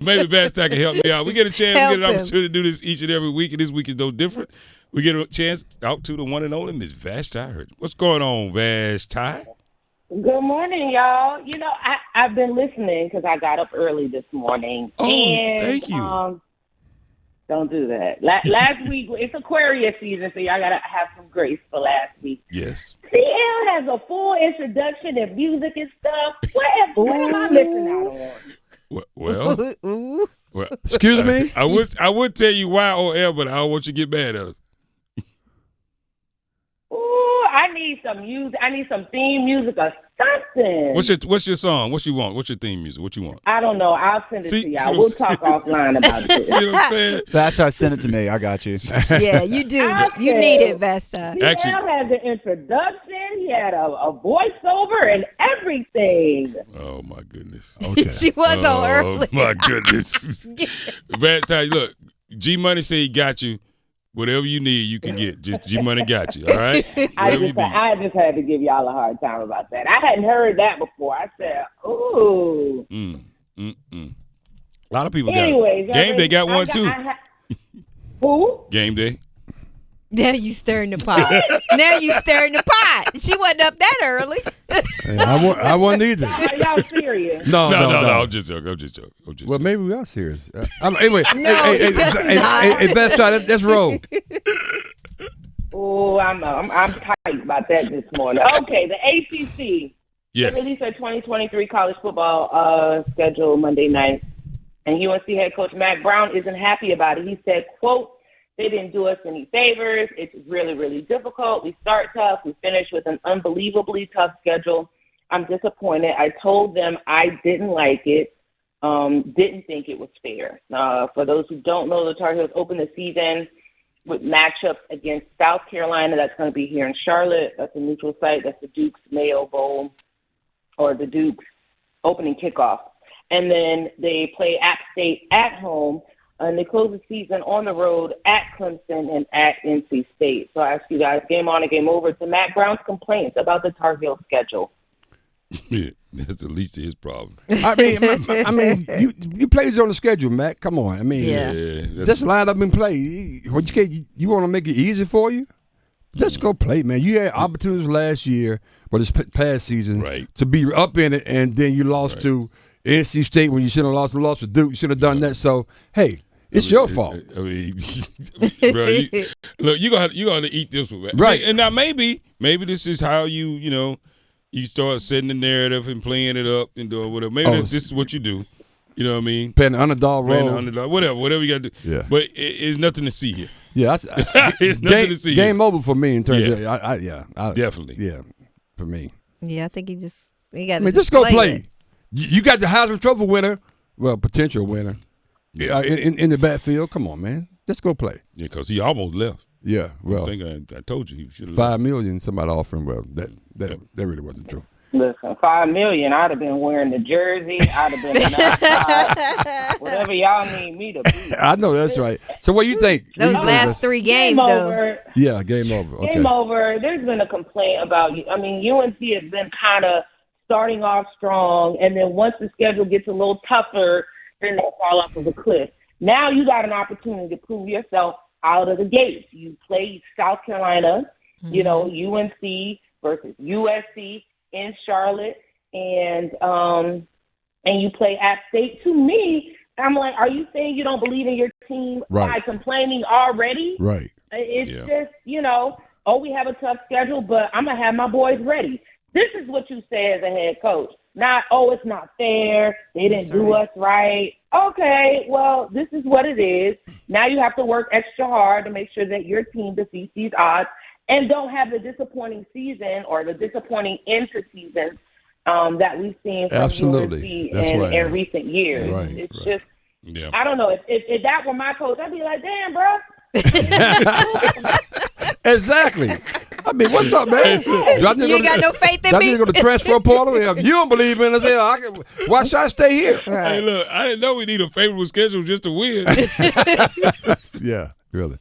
Maybe Vashti can help me out. We get a chance, Help we get an him. opportunity to do this each and every week, and this week is no different. We get a chance out to the one and only Miss Vashti. What's going on, Vashti? Good morning, y'all. You know, I've been listening because I got up early this morning. Oh, and, thank you. Don't do that. Last week, it's Aquarius season, so y'all got to have some grace for last week. Yes. CL has a full introduction and music and stuff. What am I missing out on? Well, Excuse me? I would tell you why or L, but I don't want you to get mad at us. Ooh, I need some music. I need some theme music or something. What's your song? What you want? What's your theme music? What you want? I don't know. I'll send it to See y'all. what We'll I'm talk offline about this. See what I'm saying? Vashti, send it to me. I got you. Yeah, you do. You need it, Vashti. Actually- CL has an introduction. He had a voiceover and everything. Oh my goodness. Okay. She was on early. Oh my goodness. Vashti, look, G Money said he got you. Whatever you need, you can get. Just G Money got you. All right. I Whatever you need. just had to give y'all a hard time about that. I hadn't heard that before. I said, ooh. A lot of people Anyways, got it. Game Day got one too. Who? Game Day. Now you stirring the pot. Now you stirring the pot. She wasn't up that early. I wasn't either. Are y'all serious? No. I'm just joking. Well, maybe we are serious. Anyway, No, he does not. hey, Vashti, let's roll. Oh, I'm tight about that this morning. Okay, the ACC. Yes. They released their 2023 college football schedule Monday night, and UNC head coach Matt Brown isn't happy about it. He said, quote, "They didn't do us any favors. It's really, really difficult. We start tough. We finish with an unbelievably tough schedule. I'm disappointed. I told them I didn't like it, didn't think it was fair." For those who don't know, the Tar Heels open the season with matchups against South Carolina. That's going to be here in Charlotte. That's a neutral site. That's the Duke's Mayo Bowl, or the Duke's opening kickoff. And then they play App State at home. And they close the season on the road at Clemson and at NC State. So I ask you guys, game on and game over, to Matt Brown's complaints about the Tar Heel schedule. Yeah, that's the least of his problem. I mean, you players on the schedule, Matt. Come on. I mean, Yeah. just line up and play. You want to make it easy for you? Just go play, man. You had opportunities last year, or this past season, Right. to be up in it, and then you lost to NC State when you should have lost to Duke. You should have done that. So, hey. It's your fault. I mean, bro, you're gonna eat this one, man. Right. And now maybe this is how you start setting the narrative and playing it up and doing whatever. Maybe this is what you do. You know what I mean? Playing the underdog Playing role. the underdog, whatever you got to do. Yeah. But it's nothing to see here. Yeah, It's nothing to see game here. over for me in terms Yeah. of Definitely. Yeah, for me. Yeah, I think he got to Just go play. it. You got the Heisman Trophy winner, well, potential winner, in the backfield. Come on, man, just go play. Yeah, because he almost left. Yeah, well, I think I told you he should have. $5 million. Somebody offered him. Well, that really wasn't true. Listen, $5 million, I'd have been wearing the jersey. I'd have been outside. Whatever y'all need me to be. I know that's right. So, what do you think? Those What do you think, last Vashti? 3 games, Game though. over. Yeah, game over. Okay. Game over. There's been a complaint about, UNC has been kind of starting off strong, and then once the schedule gets a little tougher, then they fall off of a cliff. Now you got an opportunity to prove yourself out of the gates. You play South Carolina, UNC versus USC in Charlotte, and you play App State. To me, I'm like, are you saying you don't believe in your team by complaining already? Right. It's just, we have a tough schedule, but I'm going to have my boys ready. This is what you say as a head coach. Not, it's not fair. They didn't do us right. Okay, well, this is what it is. Now you have to work extra hard to make sure that your team defeats these odds and don't have the disappointing season or the disappointing end to seasons that we've seen from Absolutely. UNC That's in recent years. Right, It's right. just, I don't know. If that were my coach, I'd be like, damn, bro. Exactly. I mean, what's up, man? You ain't got no faith in I me? need to go to transfer portal. If you don't believe in us, why should I stay here? Hey, look, I didn't know we need a favorable schedule just to win. Yeah, really.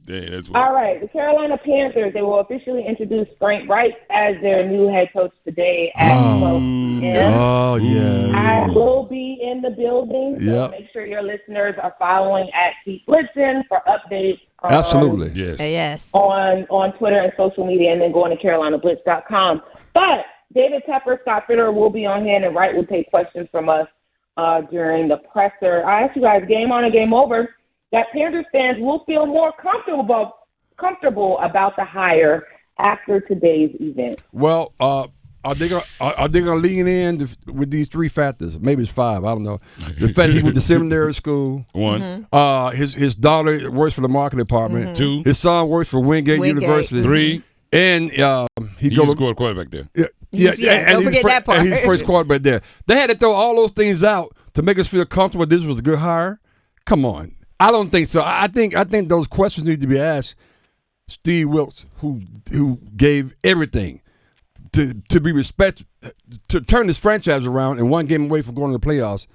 That's All right, the Carolina Panthers, they will officially introduce Frank Reich as their new head coach today at 12 p.m. Oh, yeah. I will be in the building, so make sure your listeners are following at Keep Listen for updates. Absolutely. Yes. On Twitter and social media, and then going to CarolinaBlitz.com. But David Tepper, Scott Fitter will be on hand, and Wright will take questions from us during the presser. I ask you guys, game on and game over, that Panthers fans will feel more comfortable about the hire after today's event. Well, are they gonna lean in with these three factors? Maybe it's five. I don't know. The fact he went to seminary school. One. His daughter works for the marketing department. Two. His son works for Wingate University. Three. And he goes to quarterback there. Don't forget that part. And he's first quarterback there. They had to throw all those things out to make us feel comfortable. This was a good hire. Come on, I don't think so. I think those questions need to be asked. Steve Wilkes, who gave everything to be respected, to turn this franchise around and one game away from going to the playoffs.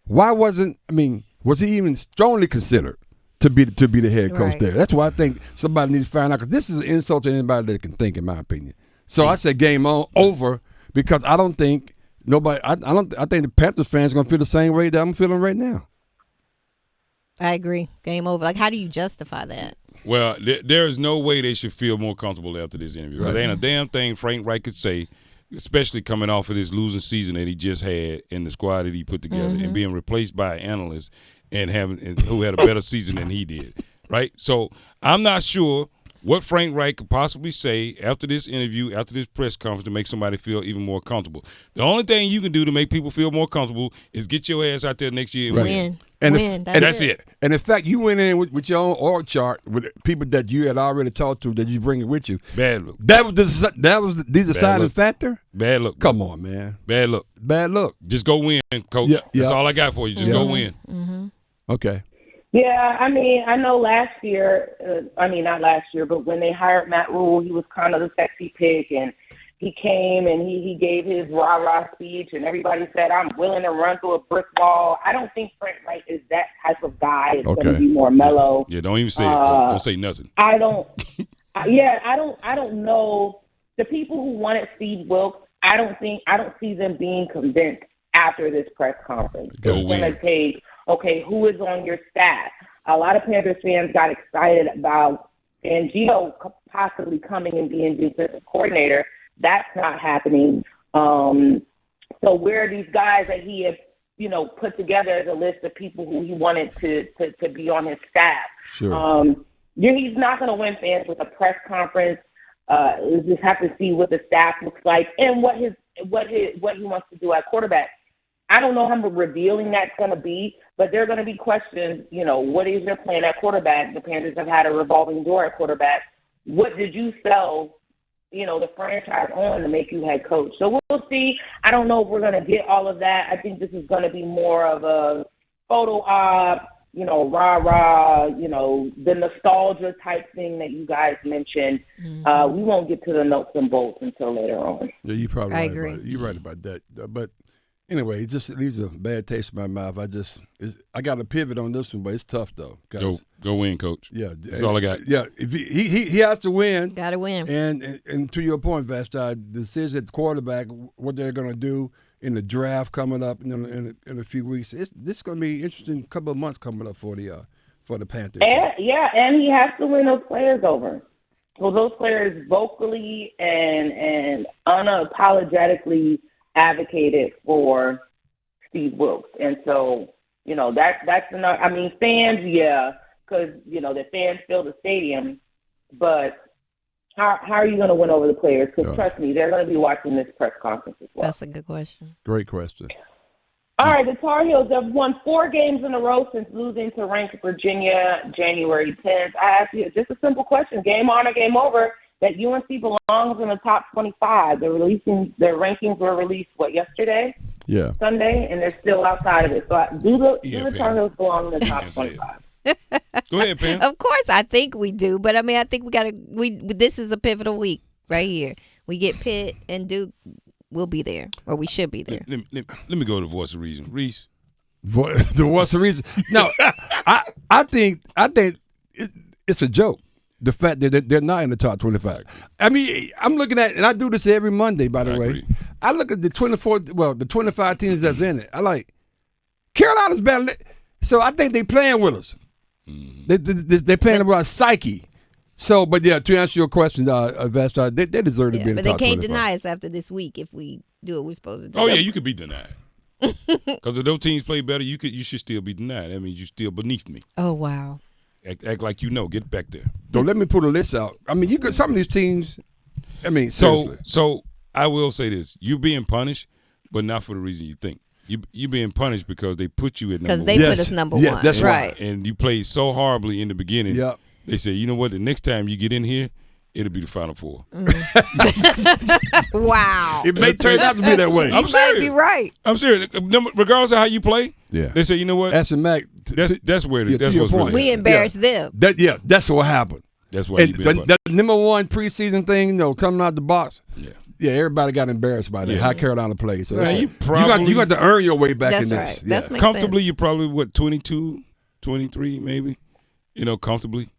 Was he even strongly considered to be the head coach there? That's why I think somebody needs to find out, because this is an insult to anybody that can think, in my opinion. So I say game on over, because I don't think nobody. I think the Panthers fans are gonna feel the same way that I'm feeling right now. I agree. Game over. Like, how do you justify that? Well, there is no way they should feel more comfortable after this interview. Right. There ain't a damn thing Frank Reich could say, especially coming off of this losing season that he just had in the squad that he put together and being replaced by an analyst who had a better season than he did. Right? So I'm not sure what Frank Reich could possibly say after this interview, after this press conference, to make somebody feel even more comfortable. The only thing you can do to make people feel more comfortable is get your ass out there next year and win. And that's it. And in fact, you went in with your own org chart with people that you had already talked to, that you bring it with you. Bad look. That was the deciding factor? Bad look. Come on, man. Bad look. Bad look. Just go win, Coach. That's all I got for you. Just go win. Mm-hmm. Okay. Yeah, I mean, I know last year, not last year, but when they hired Matt Rule, he was kind of the sexy pick, and he came and he gave his rah-rah speech, and everybody said, I'm willing to run through a brick wall. I don't think Frank Reich is that type of guy. It's going to be more mellow. Yeah, don't even say it, Coach. Don't say nothing. I don't know. The people who wanted Steve Wilkes, I don't see them being convinced after this press conference. It's going to take, who is on your staff? A lot of Panthers fans got excited about Fangio possibly coming and being defensive coordinator. That's not happening. So where are these guys that he had, put together as a list of people who he wanted to be on his staff? Sure. He's not going to win fans with a press conference. We just have to see what the staff looks like and what he wants to do at quarterback. I don't know how revealing that's going to be, but there are going to be questions. What is your plan at quarterback? The Panthers have had a revolving door at quarterback. What did you sell, the franchise on to make you head coach? So we'll see. I don't know if we're going to get all of that. I think this is going to be more of a photo op, rah-rah, the nostalgia type thing that you guys mentioned. We won't get to the nuts and bolts until later on. Yeah, you're probably I right agree. about it. You're right about that. But anyway, it just leaves a bad taste in my mouth. I got to pivot on this one, but it's tough though. Go win, Coach. Yeah, that's all I got. Yeah, if he has to win. Got to win. And to your point, Vashti, the decision at the quarterback, what they're going to do in the draft coming up in a few weeks. This is going to be an interesting couple of months coming up for the Panthers. And he has to win those players over. So those players vocally and unapologetically advocated for Steve Wilkes. And so, that's enough. I mean, fans, because, the fans fill the stadium, but how are you going to win over the players? Because trust me, they're going to be watching this press conference as well. That's a good question. Great question. All right, the Tar Heels have won 4 games in a row since losing to ranked Virginia January 10th. I ask you just a simple question, game on or game over, that UNC belongs in the top 25. Their rankings were released, yesterday? Yeah. Sunday, and they're still outside of it. So do the Tar Heels belong in the top 25? Go ahead, Pam. Of course, I think we do, but I think this is a pivotal week right here. We get Pitt and Duke. We'll be there, or we should be there. Let me go to Voice of Reason. Reese. The Voice of Reason. No, I think it's a joke. The fact that they're not in the top 25. I mean, I'm looking at, and I do this every Monday, by the way. Agree. I look at the 25 teams that's in it. I like Carolina's better. So I think they're playing with us. They're playing about our psyche. So, but yeah, to answer your question, Vashti, they deserve to be in the but top they can't 25. deny us after this week if we do what we're supposed to do. Oh yeah, you could be denied. Because if those teams play better, you should still be denied. That means you're still beneath me. Oh wow. Act like you know. Get back there. Don't let me put a list out. I mean, you got some of these teams. I mean, So seriously. so I will say this: you're being punished, but not for the reason you think. You being punished because they put you at number Because one. they Yes. put us number Yes, one. that's right. And you played so horribly in the beginning. Yep. They said, you know what? The next time you get in here, it'll be the Final Four. Wow. It may turn out to be that way. You I'm might serious. be right. I'm serious. Regardless of how you play, Yeah. they say, you know what? Aston Mac. That's where it is. Yeah, to That's your what's point. really We happening. embarrassed them. That's what happened. That's why And you've been that number one preseason thing, coming out the box. Yeah. Everybody got embarrassed by that. Yeah. How Carolina plays. So Now, that's- you you got to earn your way back That's in right. this. That's makes Comfortably, sense. you're probably, 22, 23 maybe? Comfortably.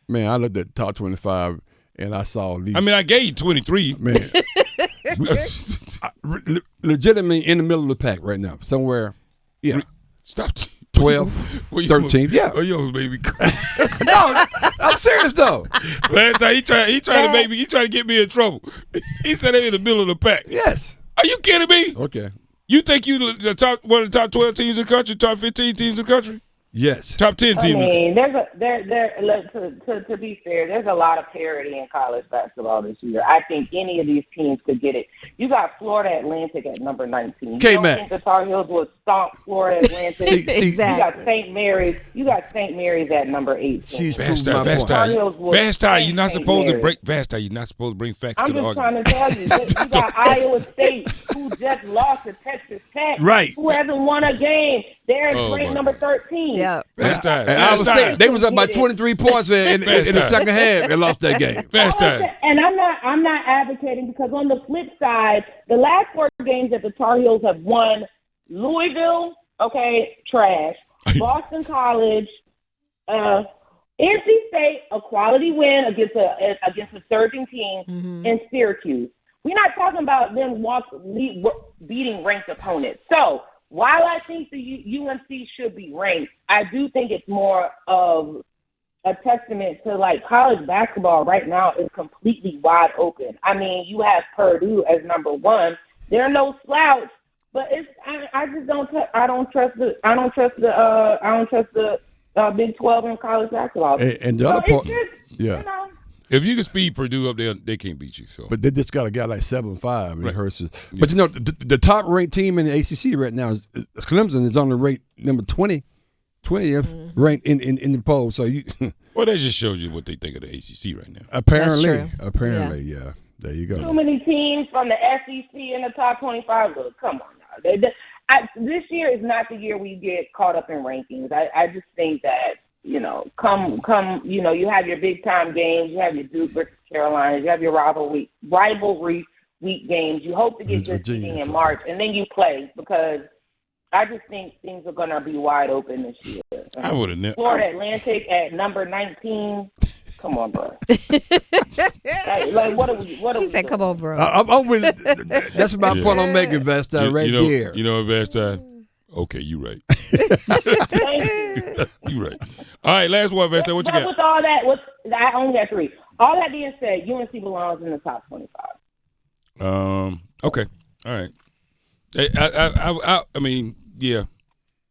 Man, I looked at the top 25 and I saw at least. I mean, I gave you 23. man, legitimately in the middle of the pack right now, somewhere. Yeah, Stop. 12, Well, you 13. Yeah, Oh, yo, baby. no, I'm serious though. Last time he tried to get me in trouble. He said they in the middle of the pack. Yes. Are you kidding me? Okay. You think you the top one of the top 12 teams in the country, top 15 teams in the country, Yes. top 10 I teams? mean, to be fair, there's a lot of parity in college basketball this year. I think any of these teams could get it. You got Florida Atlantic at number 19. You K-Mac. don't think the Tar Heels will stomp Florida Atlantic? See, Exactly. You got St. Mary's. You got St. Mary's at number 18. she's Vashti, proved my point. Tar Heels will Vashti, you're not St. supposed to Mary's. break. Vashti, you're not supposed to bring facts I'm to the just argument. trying to tell you. You got Iowa State, who just lost to Texas Tech, Right. who hasn't won a game. They're Oh, ranked my number 13. Yeah. Vashti, And Iowa Vashti, State, they was up by 23 points in the second half and lost that game. Vashti. And I'm not advocating because on the flip side, the last 4 games that the Tar Heels have won, Louisville, okay, trash. Boston College, NC State, a quality win against a surging team, and Syracuse. We're not talking about them beating ranked opponents. So while I think the UNC should be ranked, I do think it's more of a testament to like college basketball right now is completely wide open. I mean, you have Purdue as number 1. They're no slouch, but I just don't trust the Big 12 in college basketball. And the other part, You know, If you can speed Purdue up there, they can't beat you. So, but they just got a guy like 7-5 and Right. Hurst. But the top ranked team in the ACC right now is Clemson is on the rate number 20th ranked in the poll. So you well, that just shows you what they think of the ACC right now. apparently, yeah. There you too go. many teams from the SEC in the top 25. Look, come on now. This year is not the year we get caught up in rankings. I just think that, come, you have your big time games, you have your Duke versus Carolina, you have your rivalry week games. You hope to get good seeding in March, and then you play because I just think things are going to be wide open this year. I would have never. Florida Atlantic at number 19. Come on, bro. Like, what are we? She said, "Come on, bro." I'm with. That's my point I'm making, Vashti, right there. You know, Vashti. Okay, you right. Thank you. You right. All right, last one, Vashti. What you But got? with all that, I only got 3. All that being said, UNC belongs in the top 25. Okay. All right. I mean, yeah,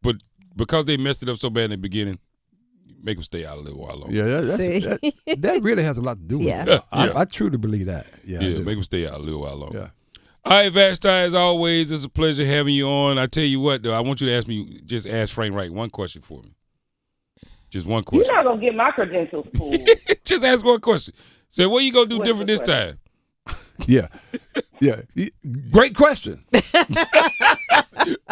but because they messed it up so bad in the beginning, make them stay out a little while longer. Yeah, that really has a lot to do with Yeah. it. I truly believe that. Yeah, Yeah, make them stay out a little while longer. Yeah. All right, Vashti, as always, it's a pleasure having you on. I tell you what, though, I want you to ask Frank Wright one question for me. Just one You're question. not gonna get my credentials, fool. Just ask one question. Say, what you gonna do What's different the this time? Yeah. Great question.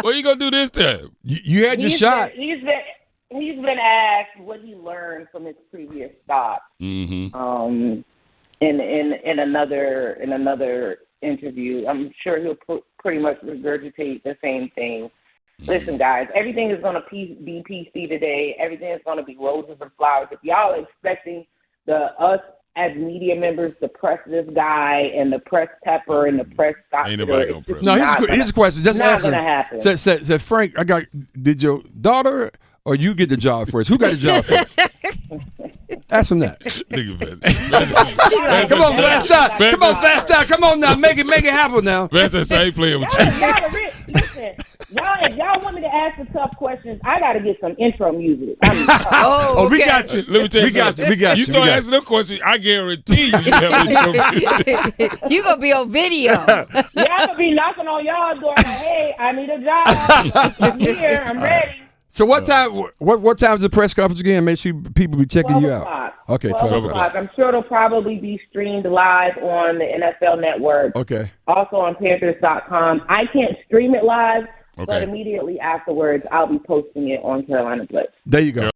What you gonna do this time? You had your shot. He's been asked what he learned from his previous stop. Mm-hmm. In another interview, I'm sure he'll pretty much regurgitate the same thing. Listen, guys, everything is going to be PC today. Everything is going to be roses and flowers. If y'all are expecting us as media members to press this guy and the press Pepper and the press Scott, Ain't nobody gonna press. No, here's a question. Just not answer. gonna happen. Said Frank, did your daughter or you get the job first? Who got the job first? Ask him that. Come on, Vashti. Come on, Vashti. Come on now. Make it happen now. Vashti, I ain't playing with you. Listen, if y'all want me to ask the tough questions, I got to get some intro music. Oh, we got you. Let me tell you something. We got you. You start asking them questions, I guarantee you have intro. You gonna be on video. Y'all gonna be knocking on y'all door. Hey, I need a job. I'm here. I'm ready. So what time? What time is the press conference again? Make sure people be checking you out. Okay, 12 o'clock. I'm sure it'll probably be streamed live on the NFL Network. Okay. Also on Panthers.com. I can't stream it live, but immediately afterwards, I'll be posting it on Carolina Blitz. There you go.